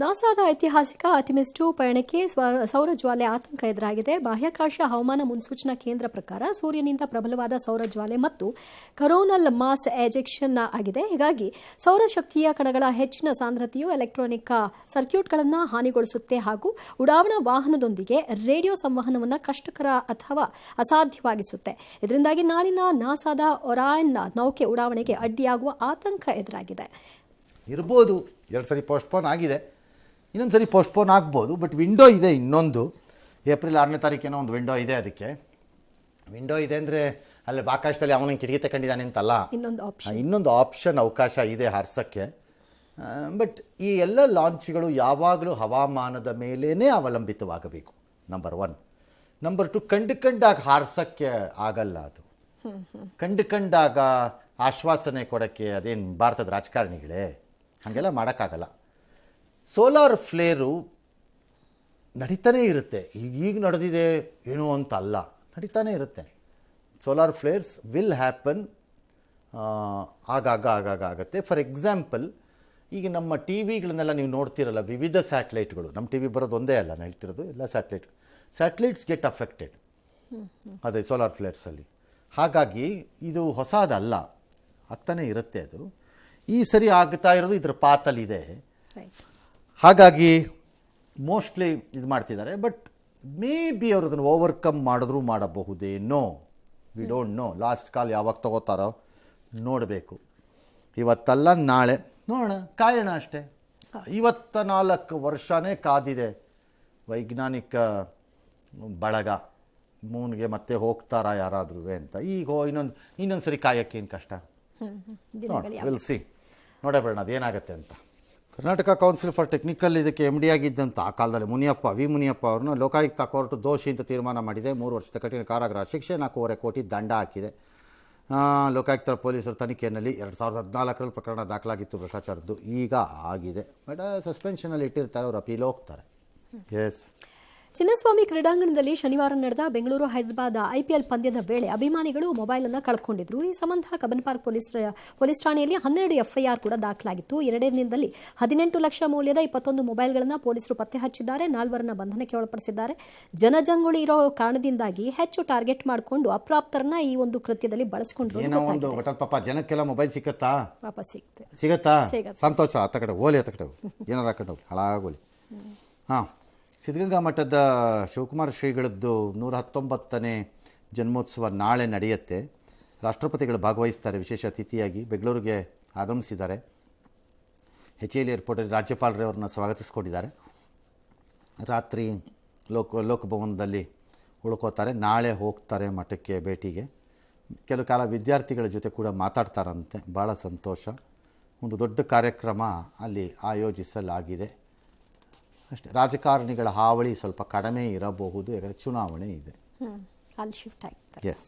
ನಾಸಾದ ಐತಿಹಾಸಿಕ ಆರ್ಟಿಮಿಸ್ 2 ಪಯಣಕ್ಕೆ ಸೌರ ಜ್ವಾಲೆ ಆತಂಕ ಎದುರಾಗಿದೆ. ಬಾಹ್ಯಾಕಾಶ ಹವಾಮಾನ ಮುನ್ಸೂಚನಾ ಕೇಂದ್ರ ಪ್ರಕಾರ ಸೂರ್ಯನಿಂದ ಪ್ರಬಲವಾದ ಸೌರ ಜ್ವಾಲೆ ಮತ್ತು ಕರೋನಲ್ ಮಾಸ್ ಎಜೆಕ್ಷನ್ ಆಗಿದೆ. ಹೀಗಾಗಿ ಸೌರಶಕ್ತಿಯ ಕಣಗಳ ಹೆಚ್ಚಿನ ಸಾಂದ್ರತೆಯು ಎಲೆಕ್ಟ್ರಾನಿಕ್ ಸರ್ಕ್ಯೂಟ್ಗಳನ್ನು ಹಾನಿಗೊಳಿಸುತ್ತೆ ಹಾಗೂ ಉಡಾವಣಾ ವಾಹನದೊಂದಿಗೆ ರೇಡಿಯೋ ಸಂವಹನವನ್ನು ಕಷ್ಟಕರ ಅಥವಾ ಅಸಾಧ್ಯವಾಗಿಸುತ್ತೆ. ಇದರಿಂದಾಗಿ ನಾಳಿನ ನಾಸಾದ ಒರಾಯನ್ ನೌಕೆ ಉಡಾವಣೆಗೆ ಅಡ್ಡಿಯಾಗುವ ಆತಂಕ ಎದುರಾಗಿದೆ. ಇರ್ಬೋದು, 2 ಸರಿ ಪೋಸ್ಟ್ಪೋನ್ ಆಗಿದೆ, ಇನ್ನೊಂದು ಸರಿ ಪೋಸ್ಟ್ಪೋನ್ ಆಗ್ಬೋದು. ಬಟ್ ವಿಂಡೋ ಇದೆ, ಇನ್ನೊಂದು ಏಪ್ರಿಲ್ 6ನೇ ತಾರೀಕೇನೋ ಒಂದು ವಿಂಡೋ ಇದೆ. ಅದಕ್ಕೆ ವಿಂಡೋ ಇದೆ ಅಂದರೆ ಅಲ್ಲಿ ಆಕಾಶದಲ್ಲಿ ಅವನ ಕಿಟಕಿ ತಗೊಂಡಿದ್ದಾನೆ ಅಂತಲ್ಲ, ಇನ್ನೊಂದು ಆಪ್ಷನ್ ಅವಕಾಶ ಇದೆ ಹಾರಿಸೋಕ್ಕೆ. ಬಟ್ ಈ ಎಲ್ಲ ಲಾಂಚ್ಗಳು ಯಾವಾಗಲೂ ಹವಾಮಾನದ ಮೇಲೇ ಅವಲಂಬಿತವಾಗಬೇಕು, ನಂಬರ್ 1. ನಂಬರ್ 2, ಕಂಡಾಗ ಹಾರಿಸೋಕ್ಕೆ ಆಗಲ್ಲ. ಅದು ಕಂಡಾಗ ಆಶ್ವಾಸನೆ ಕೊಡೋಕ್ಕೆ ಅದೇನು ಭಾರತದ ರಾಜಕಾರಣಿಗಳೇ, ಹಾಗೆಲ್ಲ ಮಾಡೋಕ್ಕಾಗಲ್ಲ. ಸೋಲಾರ್ ಫ್ಲೇರು ನಡೀತಾನೇ ಇರುತ್ತೆ. ಈಗ ನಡೆದಿದೆ ಏನೋ ಅಂತ ಅಲ್ಲ, ನಡೀತಾನೇ ಇರುತ್ತೆ. ಸೋಲಾರ್ ಫ್ಲೇರ್ಸ್ ವಿಲ್ ಹ್ಯಾಪನ್, ಆಗಾಗ ಆಗುತ್ತೆ. ಫಾರ್ ಎಕ್ಸಾಂಪಲ್, ಈಗ ನಮ್ಮ ಟಿ ವಿಗಳನ್ನೆಲ್ಲ ನೀವು ನೋಡ್ತಿರಲ್ಲ, ವಿವಿಧ ಸ್ಯಾಟಲೈಟ್ಗಳು, ನಮ್ಮ ಟಿ ವಿ ಬರೋದು ಒಂದೇ ಅಲ್ಲ, ನಾನು ಹೇಳ್ತಿರೋದು ಎಲ್ಲ ಸ್ಯಾಟಲೈಟ್ಸ್ ಗೆಟ್ ಅಫೆಕ್ಟೆಡ್ ಅದೇ ಸೋಲಾರ್ ಫ್ಲೇರ್ಸಲ್ಲಿ. ಹಾಗಾಗಿ ಇದು ಹೊಸದಲ್ಲ, ಆಗ್ತಾನೆ ಇರುತ್ತೆ. ಅದು ಈ ಸರಿ ಆಗ್ತಾ ಇರೋದು ಇದರ ಪಾತಲ್ಲಿದೆ. ಹಾಗಾಗಿ ಮೋಸ್ಟ್ಲಿ ಇದು ಮಾಡ್ತಿದ್ದಾರೆ. ಬಟ್ ಮೇ ಬಿ ಅವರು ಅದನ್ನು ಓವರ್ಕಮ್ ಮಾಡಿದ್ರೂ ಮಾಡಬಹುದೇನೋ, we don't know. Last call ಯಾವಾಗ ತಗೋತಾರೋ ನೋಡಬೇಕು. ಇವತ್ತಲ್ಲ ನಾಳೆ ನೋಡೋಣ, ಕಾಯೋಣ ಅಷ್ಟೇ. 54 ವರ್ಷನೇ ಕಾದಿದೆ ವೈಜ್ಞಾನಿಕ ಬಳಗ ಮೂನ್ಗೆ ಮತ್ತೆ ಹೋಗ್ತಾರಾ ಯಾರಾದ್ರೂ ಅಂತ. ಈಗ ಇನ್ನೊಂದು ಸರಿ ಕಾಯೋಕ್ಕೇನು ಕಷ್ಟ, ವಿಲ್ ಸಿ, ನೋಡಬೇಡ ಅದೇನಾಗುತ್ತೆ ಅಂತ. ಕರ್ನಾಟಕ ಕೌನ್ಸಿಲ್ ಫಾರ್ ಟೆಕ್ನಿಕಲ್ ಇದಕ್ಕೆ MD ಆಗಿದ್ದಂಥ ಆ ಕಾಲದಲ್ಲಿ ವಿ ಮುನಿಯಪ್ಪ ಅವ್ರನ್ನ ಲೋಕಾಯುಕ್ತ ಕೋರ್ಟ್ ದೋಷಿ ಅಂತ ತೀರ್ಮಾನ ಮಾಡಿದೆ. 3 ವರ್ಷದ ಕಠಿಣ ಕಾರಾಗೃಹ ಶಿಕ್ಷೆ, 4.5 ಕೋಟಿ ದಂಡ ಹಾಕಿದೆ. ಲೋಕಾಯುಕ್ತರ ಪೊಲೀಸರ ತನಿಖೆಯಲ್ಲಿ 2014ರಲ್ಲಿ ಪ್ರಕರಣ ದಾಖಲಾಗಿತ್ತು ಭ್ರಷ್ಟಾಚಾರದ್ದು. ಈಗ ಆಗಿದೆ, ಬಟ್ ಸಸ್ಪೆನ್ಷನಲ್ಲಿ ಇಟ್ಟಿರ್ತಾರೆ, ಅವರು ಅಪೀಲ್ ಹೋಗ್ತಾರೆ. ಎಸ್. ಚಿನ್ನಸ್ವಾಮಿ ಕ್ರೀಡಾಂಗಣದಲ್ಲಿ ಶನಿವಾರ ನಡೆದ ಬೆಂಗಳೂರು ಹೈದರಾಬಾದ್ IPL ಪಂದ್ಯದ ವೇಳೆ ಅಭಿಮಾನಿಗಳು ಮೊಬೈಲ್ ಅನ್ನು ಕಳ್ಕೊಂಡಿದ್ರು. ಈ ಸಂಬಂಧ ಕಬ್ಬನ್ ಪಾರ್ಕ್ ಪೊಲೀಸ್ ಠಾಣೆಯಲ್ಲಿ 12 FIR ಕೂಡ ದಾಖಲಾಗಿತ್ತು. 2 ದಿನದಲ್ಲಿ 18 ಲಕ್ಷ ಮೌಲ್ಯದ 21 ಮೊಬೈಲ್ಗಳನ್ನು ಪೊಲೀಸರು ಪತ್ತೆ ಹಚ್ಚಿದ್ದಾರೆ. 4 ಬಂಧನಕ್ಕೆ ಒಳಪಡಿಸಿದ್ದಾರೆ. ಜನಜಂಗುಳಿ ಇರೋ ಕಾರಣದಿಂದಾಗಿ ಹೆಚ್ಚು ಟಾರ್ಗೆಟ್ ಮಾಡಿಕೊಂಡು ಅಪ್ರಾಪ್ತರನ್ನ ಈ ಒಂದು ಕೃತ್ಯದಲ್ಲಿ ಬಳಸಿಕೊಂಡ್ರು. ಪಾಪ ಜನಕ್ಕೆಲ್ಲ ಮೊಬೈಲ್ ಸಿಕ್ಕತ್ತಾ? ಪಾಪ ಸಿಗತ್ತಾ? ಸಂತೋಷ. ಆತ ಕಡೆ ಓಲಿ, ಆತ ಕಡೆ ಏನಾರು ಹಾಕೊಂಡು ಹಾಳಾಗೋಲಿ. ಹಾಂ, ಸಿದ್ಧಗಂಗಾ ಮಠದ ಶಿವಕುಮಾರ ಶ್ರೀಗಳದ್ದು 119ನೇ ಜನ್ಮೋತ್ಸವ ನಾಳೆ ನಡೆಯುತ್ತೆ. ರಾಷ್ಟ್ರಪತಿಗಳು ಭಾಗವಹಿಸ್ತಾರೆ ವಿಶೇಷ ಅತಿಥಿಯಾಗಿ. ಬೆಂಗಳೂರಿಗೆ ಆಗಮಿಸಿದ್ದಾರೆ. HAL ಏರ್ಪೋರ್ಟಲ್ಲಿ ರಾಜ್ಯಪಾಲರವ್ರನ್ನ ಸ್ವಾಗತಿಸ್ಕೊಂಡಿದ್ದಾರೆ. ರಾತ್ರಿ ಲೋಕಭವನದಲ್ಲಿ ಉಳ್ಕೋತಾರೆ. ನಾಳೆ ಹೋಗ್ತಾರೆ ಮಠಕ್ಕೆ ಭೇಟಿಗೆ. ಕೆಲವು ಕಾಲ ವಿದ್ಯಾರ್ಥಿಗಳ ಜೊತೆ ಕೂಡ ಮಾತಾಡ್ತಾರಂತೆ. ಭಾಳ ಸಂತೋಷ. ಒಂದು ದೊಡ್ಡ ಕಾರ್ಯಕ್ರಮ ಅಲ್ಲಿ ಆಯೋಜಿಸಲಾಗಿದೆ ಅಷ್ಟೇ. ರಾಜಕಾರಣಿಗಳ ಹಾವಳಿ ಸ್ವಲ್ಪ ಕಡಿಮೆ ಇರಬಹುದು, ಯಾಕಂದರೆ ಚುನಾವಣೆ ಇದೆ. ಅಲ್ಲಿ ಶಿಫ್ಟ್ ಆಗಿದೆ. ಎಸ್.